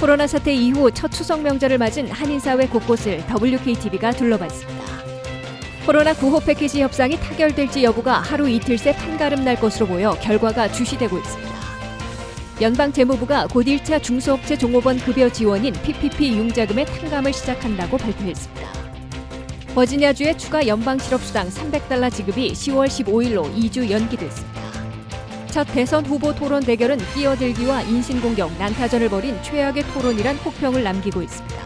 코로나 사태 이후 첫 추석 명절을 맞은 한인사회 곳곳을 WKTV가 둘러봤습니다. 코로나 구호 패키지 협상이 타결될지 여부가 하루 이틀 새 판가름 날 것으로 보여 결과가 주시되고 있습니다. 연방재무부가 곧 1차 중소업체 종업원 급여 지원인 PPP 융자금의 탕감을 시작한다고 발표했습니다. 버지니아주의 추가 연방실업수당 $300 지급이 10월 15일로 2주 연기됐습니다. 첫 대선 후보 토론 대결은 끼어들기와 인신공격, 난타전을 벌인 최악의 토론이란 혹평을 남기고 있습니다.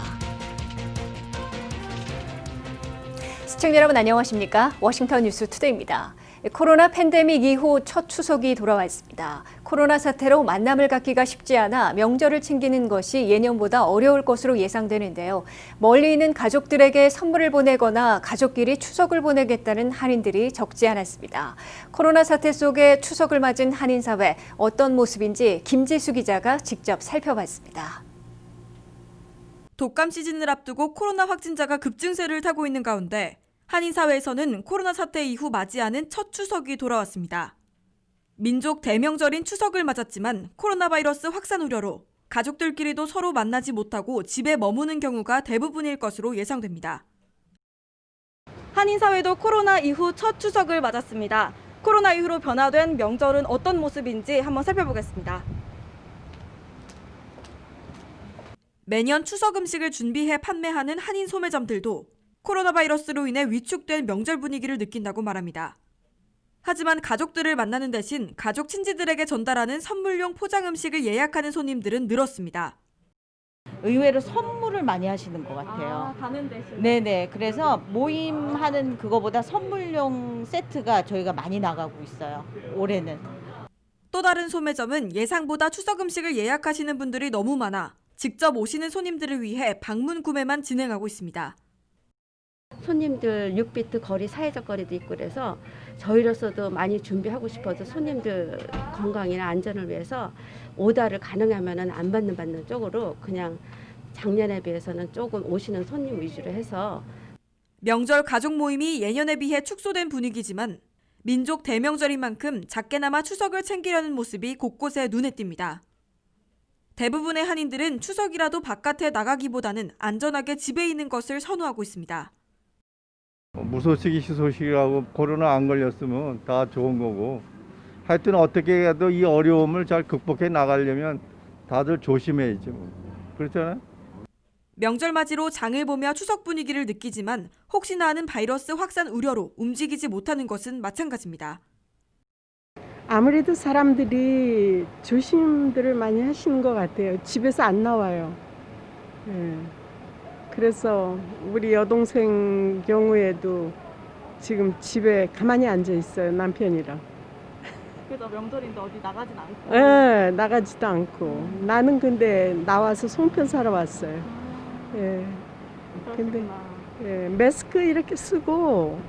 시청자 여러분 안녕하십니까? 워싱턴 뉴스 투데이입니다. 코로나 팬데믹 이후 첫 추석이 돌아왔습니다. 코로나 사태로 만남을 갖기가 쉽지 않아 명절을 챙기는 것이 예년보다 어려울 것으로 예상되는데요. 멀리 있는 가족들에게 선물을 보내거나 가족끼리 추석을 보내겠다는 한인들이 적지 않았습니다. 코로나 사태 속에 추석을 맞은 한인사회 어떤 모습인지 김지수 기자가 직접 살펴봤습니다. 독감 시즌을 앞두고 코로나 확진자가 급증세를 타고 있는 가운데 한인사회에서는 코로나 사태 이후 맞이하는 첫 추석이 돌아왔습니다. 민족 대명절인 추석을 맞았지만 코로나 바이러스 확산 우려로 가족들끼리도 서로 만나지 못하고 집에 머무는 경우가 대부분일 것으로 예상됩니다. 한인사회도 코로나 이후 첫 추석을 맞았습니다. 코로나 이후로 변화된 명절은 어떤 모습인지 한번 살펴보겠습니다. 매년 추석 음식을 준비해 판매하는 한인 소매점들도 코로나 바이러스로 인해 위축된 명절 분위기를 느낀다고 말합니다. 하지만 가족들을 만나는 대신 가족 친지들에게 전달하는 선물용 포장 음식을 예약하는 손님들은 늘었습니다. 의외로 선물을 많이 하시는 것 같아요. 가는 대신? 네네. 그래서 모임하는 그거보다 선물용 세트가 저희가 많이 나가고 있어요. 올해는. 또 다른 소매점은 예상보다 추석 음식을 예약하시는 분들이 너무 많아 직접 오시는 손님들을 위해 방문 구매만 진행하고 있습니다. 손님들 6비트 거리, 사회적 거리도 있고 그래서 저희로서도 많이 준비하고 싶어서 손님들 건강이나 안전을 위해서 오더를 가능하면 안 받는 쪽으로 그냥 작년에 비해서는 조금 오시는 손님 위주로 해서 명절 가족 모임이 예년에 비해 축소된 분위기지만 민족 대명절인 만큼 작게나마 추석을 챙기려는 모습이 곳곳에 눈에 띕니다. 대부분의 한인들은 추석이라도 바깥에 나가기보다는 안전하게 집에 있는 것을 선호하고 있습니다. 무소식이 희소식이라고 코로나 안 걸렸으면 다 좋은 거고 하여튼 어떻게 해도 이 어려움을 잘 극복해 나가려면 다들 조심해야지 뭐. 그렇잖아요? 명절 맞이로 장을 보며 추석 분위기를 느끼지만 혹시나 하는 바이러스 확산 우려로 움직이지 못하는 것은 마찬가지입니다. 아무래도 사람들이 조심들을 많이 하시는 것 같아요. 집에서 안 나와요. 네. 그래서 우리 여동생 경우에도 지금 집에 가만히 앉아 있어요. 남편이랑. 그래서 명절인데 어디 나가진 않고? 네, 나가지도 않고. 나는 근데 나와서 송편 사러 왔어요. 예. 근데 예, 마스크 이렇게 쓰고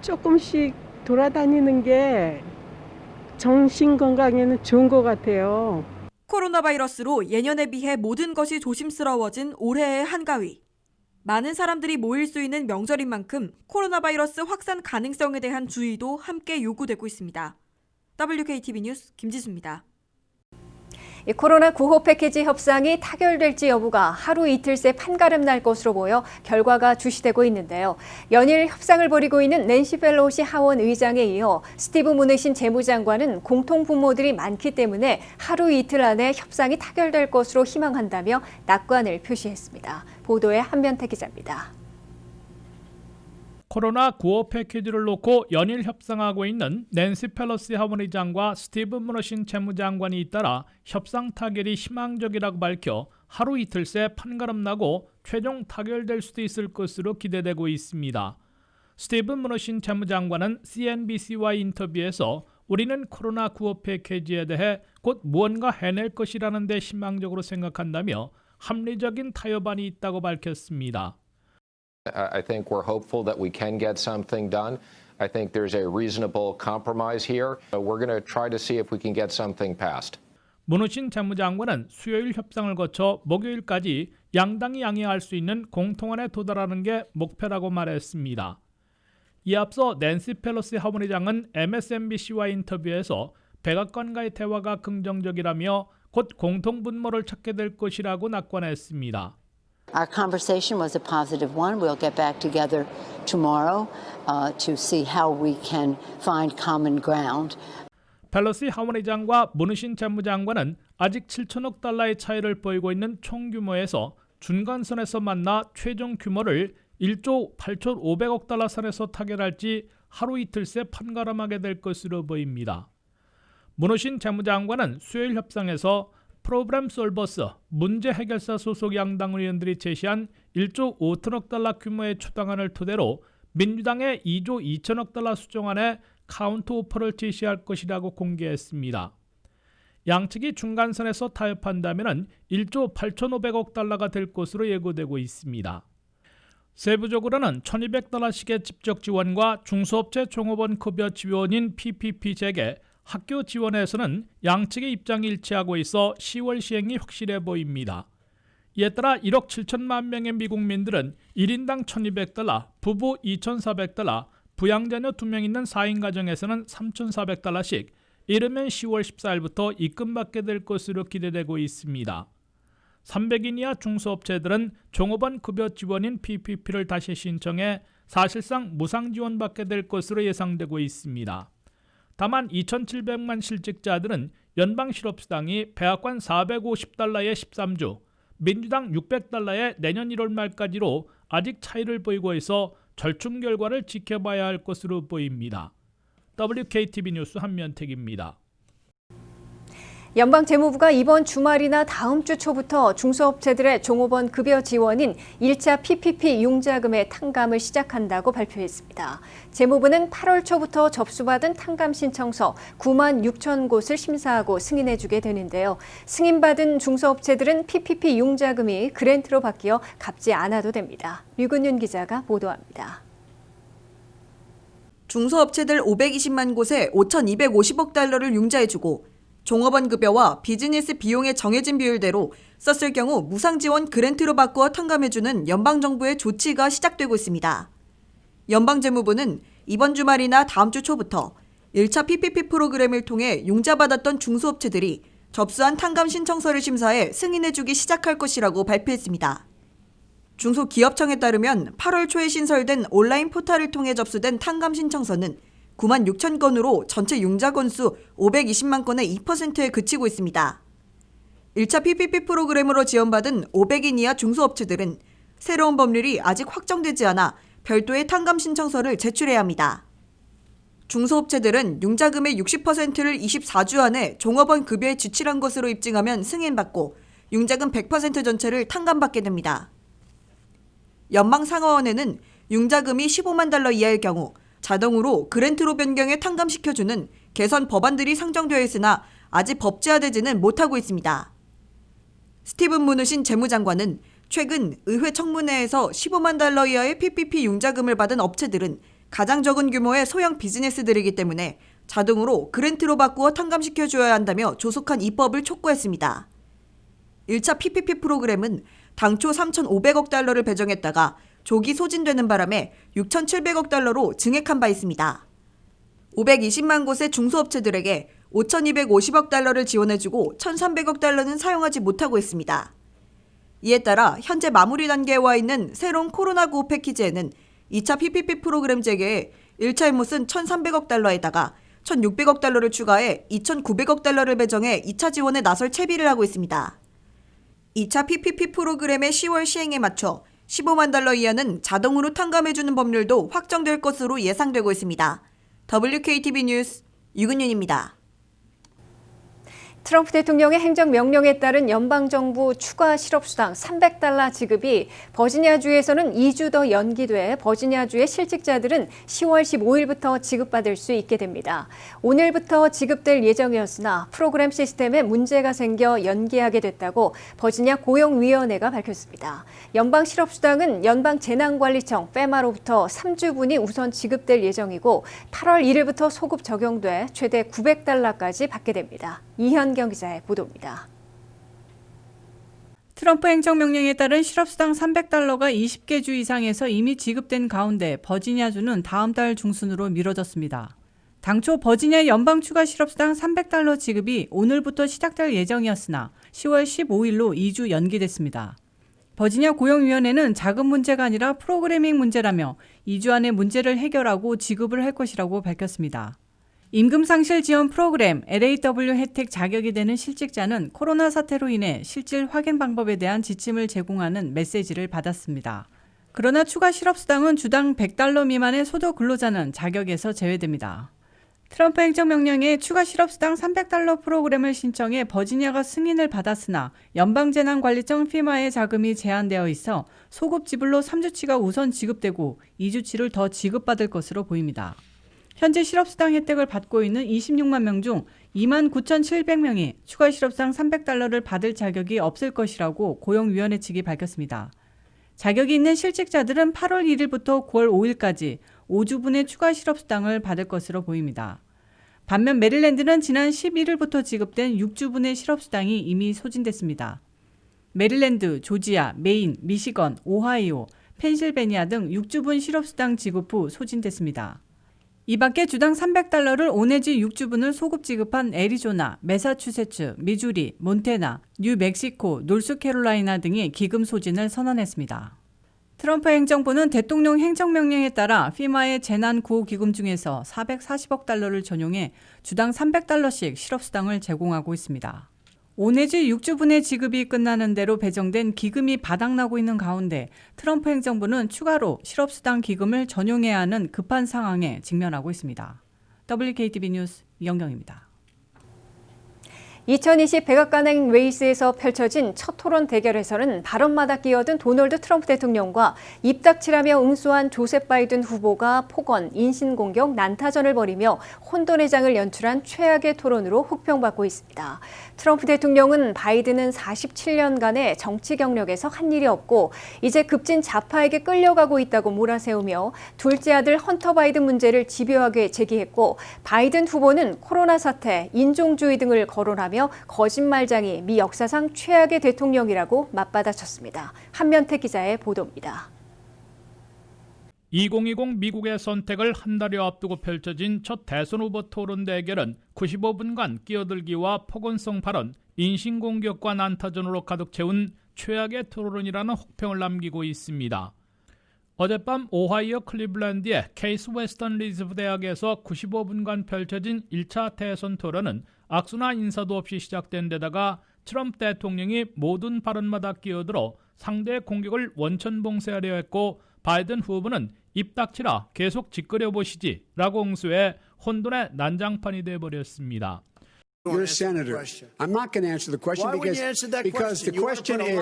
조금씩 돌아다니는 게 정신 건강에는 좋은 것 같아요. 코로나 바이러스로 예년에 비해 모든 것이 조심스러워진 올해의 한가위. 많은 사람들이 모일 수 있는 명절인 만큼 코로나 바이러스 확산 가능성에 대한 주의도 함께 요구되고 있습니다. WKTV 뉴스 김지수입니다. 코로나 구호 패키지 협상이 타결될지 여부가 하루 이틀 새 판가름 날 것으로 보여 결과가 주시되고 있는데요. 연일 협상을 벌이고 있는 낸시 펠로시 하원 의장에 이어 스티브 무누신 재무장관은 공통 분모들이 많기 때문에 하루 이틀 안에 협상이 타결될 것으로 희망한다며 낙관을 표시했습니다. 보도에 한면태 기자입니다. 코로나 구호 패키지를 놓고 연일 협상하고 있는 낸시 펠로시 하원의장과 스티브 무누신 재무장관이 잇따라 협상 타결이 희망적이라고 밝혀 하루 이틀 새 판가름 나고 최종 타결될 수도 있을 것으로 기대되고 있습니다. 스티브 무누신 재무장관은 CNBC와의 인터뷰에서 우리는 코로나 구호 패키지에 대해 곧 무언가 해낼 것이라는 데 희망적으로 생각한다며 합리적인 타협안이 있다고 밝혔습니다. I think we're hopeful that we can get something done. I think there's a reasonable compromise here. We're going to try to see if we can get something passed. 무누신 재무장관은 수요일 협상을 거쳐 목요일까지 양당이 양해할 수 있는 공통안에 도달하는 게 목표라고 말했습니다. 이에 앞서 낸시 펠로시 하원의장은 MSNBC와의 인터뷰에서 백악관과의 대화가 긍정적이라며 곧 공통 분모를 찾게 될 것이라고 낙관했습니다. Our conversation was a positive one. We'll get back together tomorrow to see how we can find common ground. 펠로시 하원의장과 무누신 재무장관은 아직 7천억 달러의 차이를 보이고 있는 총 규모에서 중간선에서 만나 최종 규모를 1조 8,500억 달러 선에서 타결할지 하루 이틀 새 판가름하게 될 것으로 보입니다. 무누신 재무장관은 수요일 협상에서 프로그램 솔버스 문제 해결사 소속 양당 의원들이 제시한 1조 5천억 달러 규모의 초당안을 토대로 민주당의 2조 2천억 달러 수정안에 카운터 오퍼를 제시할 것이라고 공개했습니다. 양측이 중간선에서 타협한다면 1조 8,500억 달러가 될 것으로 예고되고 있습니다. 세부적으로는 1,200달러씩의 직접 지원과 중소업체 종업원 급여 지원인 PPP 재개, 학교 지원에서는 양측의 입장이 일치하고 있어 10월 시행이 확실해 보입니다. 이에 따라 1억 7천만 명의 미국민들은 1인당 1,200달러, 부부 2,400달러, 부양자녀 2명 있는 4인 가정에서는 3,400달러씩 이르면 10월 14일부터 입금받게 될 것으로 기대되고 있습니다. 300인 이하 중소업체들은 종업원 급여 지원인 PPP를 다시 신청해 사실상 무상 지원받게 될 것으로 예상되고 있습니다. 다만 2,700만 실직자들은 연방 실업수당이 백악관 450달러에 13주, 민주당 600달러에 내년 1월 말까지로 아직 차이를 보이고 있어 절충 결과를 지켜봐야 할 것으로 보입니다. WKTV 뉴스 한면택입니다. 연방재무부가 이번 주말이나 다음 주 초부터 중소업체들의 종업원 급여 지원인 1차 PPP 융자금의 탕감을 시작한다고 발표했습니다. 재무부는 8월 초부터 접수받은 탕감 신청서 9만 6천 곳을 심사하고 승인해주게 되는데요. 승인받은 중소업체들은 PPP 융자금이 그랜트로 바뀌어 갚지 않아도 됩니다. 류근윤 기자가 보도합니다. 중소업체들 520만 곳에 5,250억 달러를 융자해주고 종업원 급여와 비즈니스 비용의 정해진 비율대로 썼을 경우 무상 지원 그랜트로 바꾸어 탕감해주는 연방정부의 조치가 시작되고 있습니다. 연방재무부는 이번 주말이나 다음 주 초부터 1차 PPP 프로그램을 통해 융자받았던 중소업체들이 접수한 탕감 신청서를 심사해 승인해주기 시작할 것이라고 발표했습니다. 중소기업청에 따르면 8월 초에 신설된 온라인 포털을 통해 접수된 탕감 신청서는 9만 6천 건으로 전체 융자 건수 520만 건의 2%에 그치고 있습니다. 1차 PPP 프로그램으로 지원받은 500인 이하 중소업체들은 새로운 법률이 아직 확정되지 않아 별도의 탕감 신청서를 제출해야 합니다. 중소업체들은 융자금의 60%를 24주 안에 종업원 급여에 지출한 것으로 입증하면 승인받고 융자금 100% 전체를 탕감받게 됩니다. 연방상하원에는 융자금이 15만 달러 이하일 경우 자동으로 그랜트로 변경해 탕감시켜주는 개선 법안들이 상정되어 있으나 아직 법제화되지는 못하고 있습니다. 스티븐 무누신 재무장관은 최근 의회 청문회에서 15만 달러 이하의 PPP 융자금을 받은 업체들은 가장 적은 규모의 소형 비즈니스들이기 때문에 자동으로 그랜트로 바꾸어 탕감시켜줘야 한다며 조속한 입법을 촉구했습니다. 1차 PPP 프로그램은 당초 3,500억 달러를 배정했다가 조기 소진되는 바람에 6,700억 달러로 증액한 바 있습니다. 520만 곳의 중소업체들에게 5,250억 달러를 지원해주고 1,300억 달러는 사용하지 못하고 있습니다. 이에 따라 현재 마무리 단계에 와 있는 새로운 코로나9 패키지에는 2차 PPP 프로그램 재개에 1차 임못은 1,300억 달러에다가 1,600억 달러를 추가해 2,900억 달러를 배정해 2차 지원에 나설 채비를 하고 있습니다. 2차 PPP 프로그램의 10월 시행에 맞춰 15만 달러 이하는 자동으로 탕감해주는 법률도 확정될 것으로 예상되고 있습니다. WKTV 뉴스 유근윤입니다. 트럼프 대통령의 행정명령에 따른 연방정부 추가 실업수당 300달러 지급이 버지니아주에서는 2주 더 연기돼 버지니아주의 실직자들은 10월 15일부터 지급받을 수 있게 됩니다. 오늘부터 지급될 예정이었으나 프로그램 시스템에 문제가 생겨 연기하게 됐다고 버지니아 고용위원회가 밝혔습니다. 연방 실업수당은 연방재난관리청 페마로부터 3주분이 우선 지급될 예정이고 8월 1일부터 소급 적용돼 최대 900달러까지 받게 됩니다. 이현경 기자의 보도입니다. 트럼프 행정명령에 따른 실업수당 300달러가 20개 주 이상에서 이미 지급된 가운데 버지니아주는 다음 달 중순으로 미뤄졌습니다. 당초 버지니아 연방 추가 실업수당 $300 지급이 오늘부터 시작될 예정이었으나 10월 15일로 2주 연기됐습니다. 버지니아 고용위원회는 자금 문제가 아니라 프로그래밍 문제라며 2주 안에 문제를 해결하고 지급을 할 것이라고 밝혔습니다. 임금상실 지원 프로그램 LAW 혜택 자격이 되는 실직자는 코로나 사태로 인해 실질 확인 방법에 대한 지침을 제공하는 메시지를 받았습니다. 그러나 추가 실업수당은 주당 $100 미만의 소득 근로자는 자격에서 제외됩니다. 트럼프 행정명령에 추가 실업수당 $300 프로그램을 신청해 버지니아가 승인을 받았으나 연방재난관리청 FEMA의 자금이 제한되어 있어 소급 지불로 3주치가 우선 지급되고 2주치를 더 지급받을 것으로 보입니다. 현재 실업수당 혜택을 받고 있는 26만 명 중 29,700명이 추가 실업수당 $300를 받을 자격이 없을 것이라고 고용위원회 측이 밝혔습니다. 자격이 있는 실직자들은 8월 1일부터 9월 5일까지 5주분의 추가 실업수당을 받을 것으로 보입니다. 반면 메릴랜드는 지난 11일부터 지급된 6주분의 실업수당이 이미 소진됐습니다. 메릴랜드, 조지아, 메인, 미시건, 오하이오, 펜실베니아 등 6주분 실업수당 지급 후 소진됐습니다. 이 밖에 주당 $300를 5 내지 6주분을 소급 지급한 애리조나, 매사추세츠, 미주리, 몬태나, 뉴멕시코, 노스캐롤라이나 등이 기금 소진을 선언했습니다. 트럼프 행정부는 대통령 행정명령에 따라 FEMA의 재난구호기금 중에서 $440억 전용해 주당 $300씩 실업수당을 제공하고 있습니다. 5 내지 6주분의 지급이 끝나는 대로 배정된 기금이 바닥나고 있는 가운데 트럼프 행정부는 추가로 실업수당 기금을 전용해야 하는 급한 상황에 직면하고 있습니다. WKTV 뉴스 이영경입니다. 2020 백악관행 레이스에서 펼쳐진 첫 토론 대결에서는 발언마다 끼어든 도널드 트럼프 대통령과 입닥치라며 응수한 조셉 바이든 후보가 폭언, 인신공격, 난타전을 벌이며 혼돈의 장을 연출한 최악의 토론으로 혹평받고 있습니다. 트럼프 대통령은 바이든은 47년간의 정치 경력에서 한 일이 없고 이제 급진 좌파에게 끌려가고 있다고 몰아세우며 둘째 아들 헌터 바이든 문제를 집요하게 제기했고 바이든 후보는 코로나 사태, 인종주의 등을 거론하며 거짓말장이 미 역사상 최악의 대통령이라고 맞받아쳤습니다. 한면태 기자의 보도입니다. 2020 미국의 선택을 한 달여 앞두고 펼쳐진 첫 대선 후보 토론 대결은 95분간 끼어들기와 폭언성 발언, 인신공격과 난타전으로 가득 채운 최악의 토론이라는 혹평을 남기고 있습니다. 어젯밤 오하이오 클리블랜드의 케이스 웨스턴 리즈브 대학에서 95분간 펼쳐진 1차 대선 토론은 악수나 인사도 없이 시작된 데다가 트럼프 대통령이 모든 발언마다 끼어들어 상대의 공격을 원천봉쇄하려 했고 바이든 후보는 입 닥치라 계속 짓거려 보시지 라고 응수해 혼돈의 난장판이 돼버렸습니다. You're a senator. I'm not going to answer the question because the question is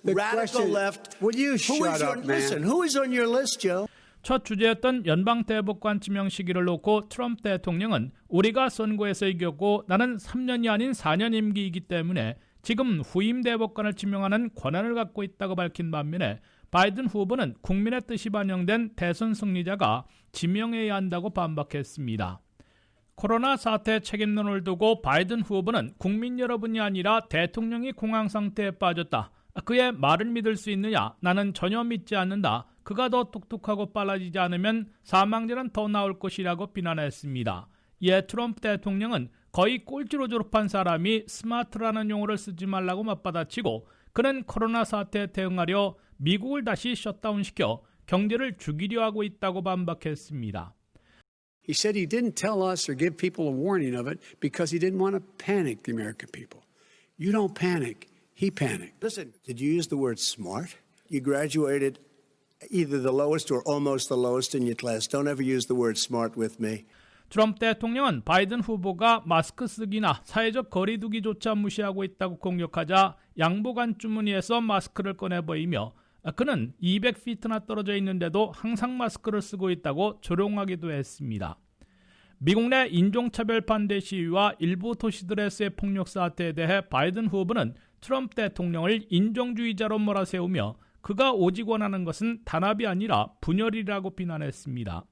radical left. Will you shut up, man? Listen, who is on your list, Joe? 첫 주제였던 연방대법관 지명 시기를 놓고 트럼프 대통령은 우리가 선거에서 이겼고 나는 3년이 아닌 4년 임기이기 때문에 지금 후임 대법관을 지명하는 권한을 갖고 있다고 밝힌 반면에 바이든 후보는 국민의 뜻이 반영된 대선 승리자가 지명해야 한다고 반박했습니다. 코로나 사태 책임론을 두고 바이든 후보는 국민 여러분이 아니라 대통령이 공황 상태에 빠졌다. 그의 말을 믿을 수 있느냐? 나는 전혀 믿지 않는다. 그가 더 똑똑하고 빨라지지 않으면 사망자는 더 나올 것이라고 비난했습니다. 이에 트럼프 대통령은 거의 꼴찌로 졸업한 사람이 스마트라는 용어를 쓰지 말라고 맞받아치고 그는 코로나 사태에 대응하려 미국을 다시 셧다운시켜 경제를 죽이려 하고 있다고 반박했습니다. He said he didn't tell us or give people a warning of it because he didn't want to panic the American people. You don't panic. He panicked. Listen, did you use the word smart? You graduated either the lowest or almost the lowest in your class. Don't ever use the word smart with me. 트럼프 대통령은 바이든 후보가 마스크 쓰기나 사회적 거리 두기조차 무시하고 있다고 공격하자 양보간 주머니에서 마스크를 꺼내 보이며 그는 200피트나 떨어져 있는데도 항상 마스크를 쓰고 있다고 조롱하기도 했습니다. 미국 내 인종차별 반대 시위와 일부 도시들에서의 폭력 사태에 대해 바이든 후보는 트럼프 대통령을 인종주의자로 몰아세우며 그가 오직 원하는 것은 단합이 아니라 분열이라고 비난했습니다.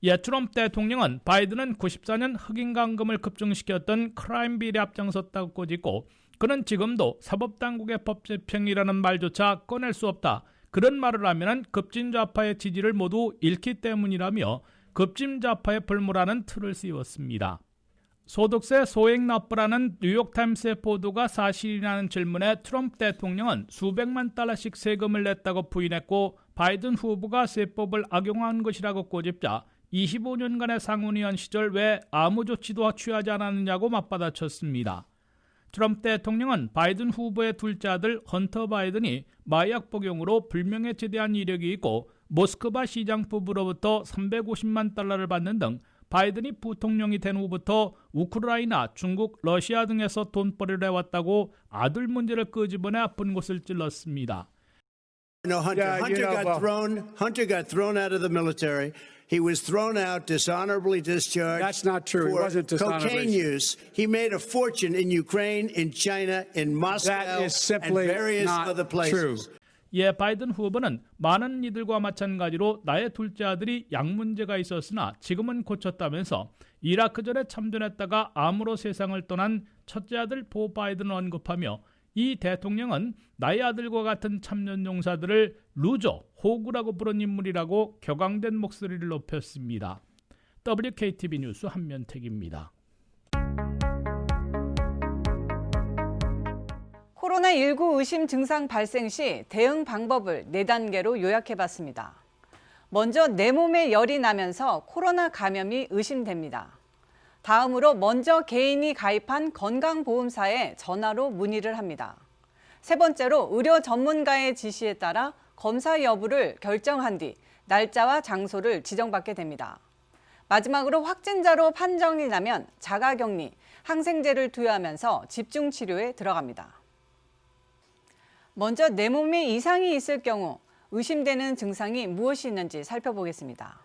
이에 트럼프 대통령은 바이든은 94년 흑인 감금을 급증시켰던 크라임 비리에 앞장섰다고 꼬집고 그는 지금도 사법당국의 법 재평이라는 말조차 꺼낼 수 없다. 그런 말을 하면 급진좌파의 지지를 모두 잃기 때문이라며 급진자파에 불무라는 틀을 씌웠습니다. 소득세 소액 납부라는 뉴욕타임스의 보도가 사실이라는 질문에 트럼프 대통령은 수백만 달러씩 세금을 냈다고 부인했고 바이든 후보가 세법을 악용한 것이라고 꼬집자 25년간의 상원의원 시절 왜 아무 조치도 취하지 않았느냐고 맞받아쳤습니다. 트럼프 대통령은 바이든 후보의 둘째 아들 헌터 바이든이 마약 복용으로 불명예죄에 대한 이력이 있고 모스크바 시장 부부로부터 350만 달러를 받는 등 바이든이 부통령이 된 후부터 우크라이나, 중국, 러시아 등에서 돈벌이를 해왔다고 아들 문제를 끄집어내 아픈 곳을 찔렀습니다. No, Hunter got thrown out of the military. He was thrown out, dishonorably discharged. That's not true. He For wasn't dishonorably. cocaine use. He made a fortune in Ukraine, in China, in Moscow, That is and simply various not other true. places. 예, 바이든 후보는 많은 이들과 마찬가지로 나의 둘째 아들이 약 문제가 있었으나 지금은 고쳤다면서 이라크전에 참전했다가 암으로 세상을 떠난 첫째 아들 보 바이든을 언급하며 이 대통령은 나의 아들과 같은 참전 용사들을 루저, 호구라고 부른 인물이라고 격앙된 목소리를 높였습니다. WKTV 뉴스 한면택입니다. 코로나19 의심 증상 발생 시 대응 방법을 4단계로 요약해봤습니다. 먼저 내 몸에 열이 나면서 코로나 감염이 의심됩니다. 다음으로 먼저 개인이 가입한 건강보험사에 전화로 문의를 합니다. 세 번째로 의료 전문가의 지시에 따라 검사 여부를 결정한 뒤 날짜와 장소를 지정받게 됩니다. 마지막으로 확진자로 판정이 나면 자가격리, 항생제를 투여하면서 집중치료에 들어갑니다. 먼저 내 몸에 이상이 있을 경우 의심되는 증상이 무엇이 있는지 살펴보겠습니다.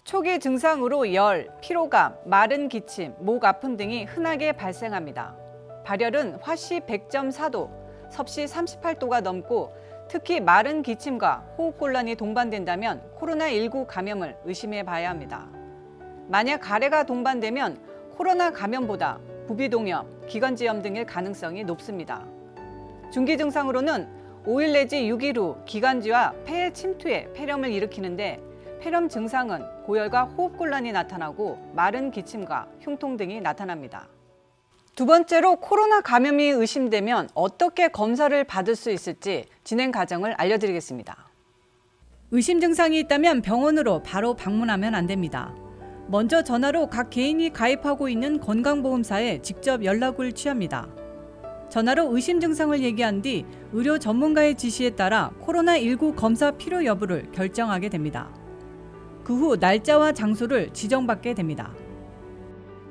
초기 증상으로 열, 피로감, 마른 기침, 목 아픔 등이 흔하게 발생합니다. 발열은 화씨 100.4도, 섭씨 38도가 넘고 특히 마른 기침과 호흡곤란이 동반된다면 코로나19 감염을 의심해 봐야 합니다. 만약 가래가 동반되면 코로나 감염보다 부비동염, 기관지염 등일 가능성이 높습니다. 중기 증상으로는 5일 내지 6일 후 기관지와 폐의 침투에 폐렴을 일으키는데 폐렴 증상은 고열과 호흡곤란이 나타나고 마른 기침과 흉통 등이 나타납니다. 두 번째로 코로나 감염이 의심되면 어떻게 검사를 받을 수 있을지 진행 과정을 알려드리겠습니다. 의심 증상이 있다면 병원으로 바로 방문하면 안 됩니다. 먼저 전화로 각 개인이 가입하고 있는 건강보험사에 직접 연락을 취합니다. 전화로 의심 증상을 얘기한 뒤 의료 전문가의 지시에 따라 코로나19 검사 필요 여부를 결정하게 됩니다. 그 후 날짜와 장소를 지정받게 됩니다.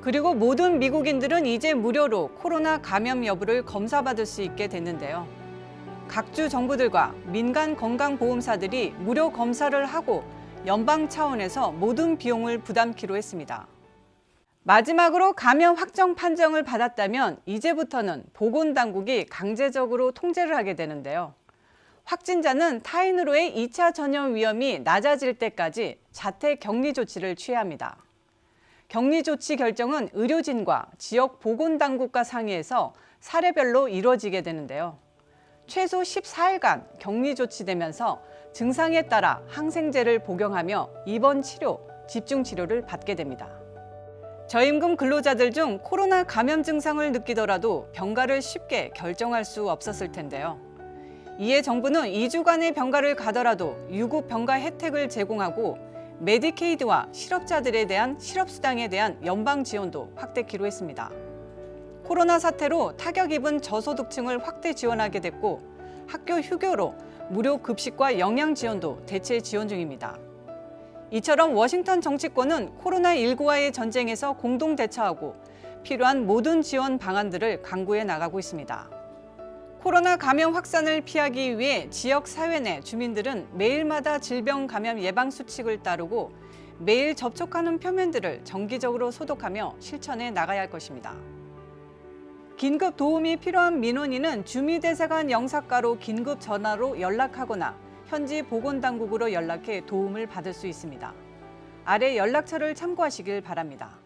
그리고 모든 미국인들은 이제 무료로 코로나 감염 여부를 검사받을 수 있게 됐는데요. 각주 정부들과 민간 건강보험사들이 무료 검사를 하고 연방 차원에서 모든 비용을 부담키로 했습니다. 마지막으로 감염 확정 판정을 받았다면 이제부터는 보건당국이 강제적으로 통제를 하게 되는데요. 확진자는 타인으로의 2차 전염 위험이 낮아질 때까지 자택 격리 조치를 취해야 합니다. 격리 조치 결정은 의료진과 지역 보건당국과 상의해서 사례별로 이루어지게 되는데요. 최소 14일간 격리 조치되면서 증상에 따라 항생제를 복용하며 입원 치료, 집중 치료를 받게 됩니다. 저임금 근로자들 중 코로나 감염 증상을 느끼더라도 병가를 쉽게 결정할 수 없었을 텐데요. 이에 정부는 2주간의 병가를 가더라도 유급 병가 혜택을 제공하고 메디케이드와 실업자들에 대한 실업수당에 대한 연방 지원도 확대키로 했습니다. 코로나 사태로 타격 입은 저소득층을 확대 지원하게 됐고 학교 휴교로 무료 급식과 영양 지원도 대체 지원 중입니다. 이처럼 워싱턴 정치권은 코로나19와의 전쟁에서 공동 대처하고 필요한 모든 지원 방안들을 강구해 나가고 있습니다. 코로나 감염 확산을 피하기 위해 지역 사회 내 주민들은 매일마다 질병 감염 예방 수칙을 따르고 매일 접촉하는 표면들을 정기적으로 소독하며 실천해 나가야 할 것입니다. 긴급 도움이 필요한 민원인은 주미대사관 영사과로 긴급 전화로 연락하거나 현지 보건당국으로 연락해 도움을 받을 수 있습니다. 아래 연락처를 참고하시길 바랍니다.